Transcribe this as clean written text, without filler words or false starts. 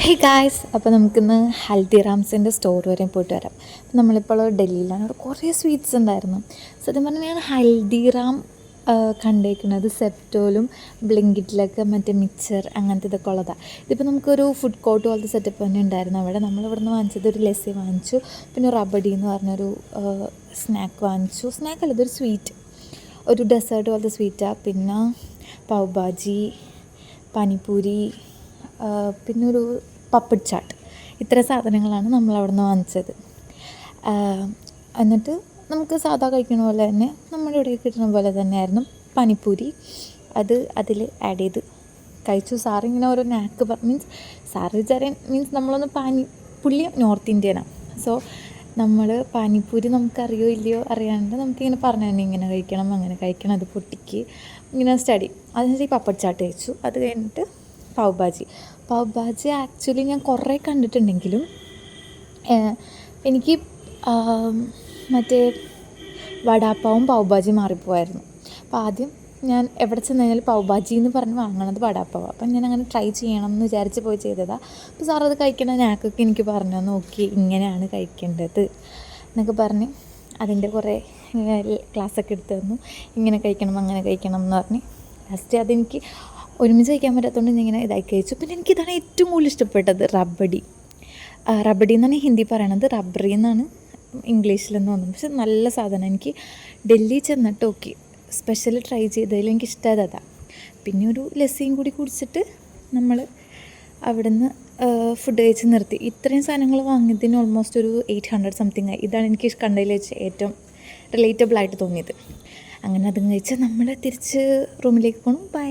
Hey guys, അപ്പോൾ നമുക്കിന്ന് ഹൽദിറാംസിൻ്റെ store വരെ പോയിട്ട് വരാം. നമ്മളിപ്പോൾ ഡൽഹിയിലാണ്. അവിടെ കുറേ സ്വീറ്റ്സ് ഉണ്ടായിരുന്നു. സത്യം പറഞ്ഞാൽ ഞാൻ ഹൽദിറാം കണ്ടേക്കുന്നത് സെപ്റ്റോയിലും ബ്ലിങ്കിറ്റിലൊക്കെ മറ്റേ മിക്സർ അങ്ങനത്തെ ഇതൊക്കെ ഉള്ളതാണ്. ഇതിപ്പോൾ നമുക്കൊരു ഫുഡ് കോർട്ട് പോലത്തെ സെറ്റപ്പ് തന്നെ ഉണ്ടായിരുന്നു. അവിടെ നമ്മളിവിടെ നിന്ന് വാങ്ങിച്ചത് ഒരു ലസ്സി വാങ്ങിച്ചു, പിന്നെ റബഡി എന്ന് പറഞ്ഞൊരു സ്നാക്ക് വാങ്ങിച്ചു. സ്നാക്കല്ല, ഇതൊരു സ്വീറ്റ്, ഒരു ഡെസേർട്ട് പോലത്തെ സ്വീറ്റാണ്. പിന്നെ പാവ് ഭാജി, പാനിപ്പൂരി, പിന്നെ ഒരു പപ്പട് ചാട്ട്, ഇത്ര സാധനങ്ങളാണ് നമ്മളവിടെ നിന്ന് വാങ്ങിച്ചത്. എന്നിട്ട് നമുക്ക് സാധാ കഴിക്കുന്ന പോലെ തന്നെ നമ്മുടെ ഇവിടെ കിട്ടുന്ന പോലെ തന്നെയായിരുന്നു പാനിപ്പൂരി. അതിൽ ആഡ് ചെയ്ത് കഴിച്ചു. സാറിങ്ങനെ ഓരോ നാക്ക് സാറ് വിചാരം നമ്മളൊന്ന് പുള്ളി നോർത്ത് ഇന്ത്യനാണ്. സോ നമ്മൾ പാനിപ്പൂരി നമുക്കറിയോ ഇല്ലയോ അറിയാണ്ട് നമുക്കിങ്ങനെ പറഞ്ഞു തന്നെ ഇങ്ങനെ കഴിക്കണം അങ്ങനെ കഴിക്കണം, അത് പൊട്ടിക്ക് ഇങ്ങനെ സ്റ്റഡി. അതിന് ഈ പപ്പട് ചാട്ട് കഴിച്ചു. അത് കഴിഞ്ഞിട്ട് പാവ് ഭാജി ആക്ച്വലി ഞാൻ കുറേ കണ്ടിട്ടുണ്ടെങ്കിലും എനിക്ക് മറ്റേ വടാപ്പാവും പാവ് ഭാജി മാറിപ്പോവായിരുന്നു. അപ്പോൾ ആദ്യം ഞാൻ എവിടെ ചെന്ന് കഴിഞ്ഞാൽ പാവ് ഭാജി എന്ന് പറഞ്ഞ് വാങ്ങണത് വടാപ്പാവാണ്. അപ്പം ഞാൻ അങ്ങനെ ട്രൈ ചെയ്യണം എന്ന് വിചാരിച്ച് പോയി ചെയ്തതാണ്. അപ്പോൾ സാർ അത് കഴിക്കണ നാക്കൊക്കെ എനിക്ക് പറഞ്ഞു നോക്കി ഇങ്ങനെയാണ് കഴിക്കേണ്ടത് എന്നൊക്കെ പറഞ്ഞ് അതിൻ്റെ കുറേ ക്ലാസ്സൊക്കെ എടുത്ത് തന്നു. ഇങ്ങനെ കഴിക്കണം അങ്ങനെ കഴിക്കണം എന്ന് പറഞ്ഞ് ലാസ്റ്റ് അതെനിക്ക് ഒരുമിച്ച് കഴിക്കാൻ പറ്റാത്തതുകൊണ്ട് ഞാൻ ഇങ്ങനെ ഇതാക്കി കഴിച്ചു. പിന്നെ എനിക്കിതാണ് ഏറ്റവും കൂടുതൽ ഇഷ്ടപ്പെട്ടത് റബഡി എന്നാണ് ഹിന്ദി പറയണത്, റബ്ബറി എന്നാണ് ഇംഗ്ലീഷിലെന്ന് തോന്നുന്നു. പക്ഷെ നല്ല സാധനം. എനിക്ക് ഡൽഹി ചെന്നിട്ട് ഓക്കെ സ്പെഷ്യൽ ട്രൈ ചെയ്തതിൽ എനിക്ക് ഇഷ്ടമായത് അതാണ്. പിന്നെ ഒരു ലസ്സിയും കൂടി കുടിച്ചിട്ട് നമ്മൾ അവിടെ നിന്ന് ഫുഡ് കഴിച്ച് നിർത്തി. ഇത്രയും സാധനങ്ങൾ വാങ്ങിയതിന് ഓൾമോസ്റ്റ് ഒരു 800 സംതിങ് ആയി. ഇതാണ് എനിക്ക് കണ്ടതിൽ വെച്ച് ഏറ്റവും റിലേറ്റബിളായിട്ട് തോന്നിയത്. അങ്ങനെ അതും കഴിച്ച് നമ്മൾ തിരിച്ച് റൂമിലേക്ക് പോകണം. ബൈ.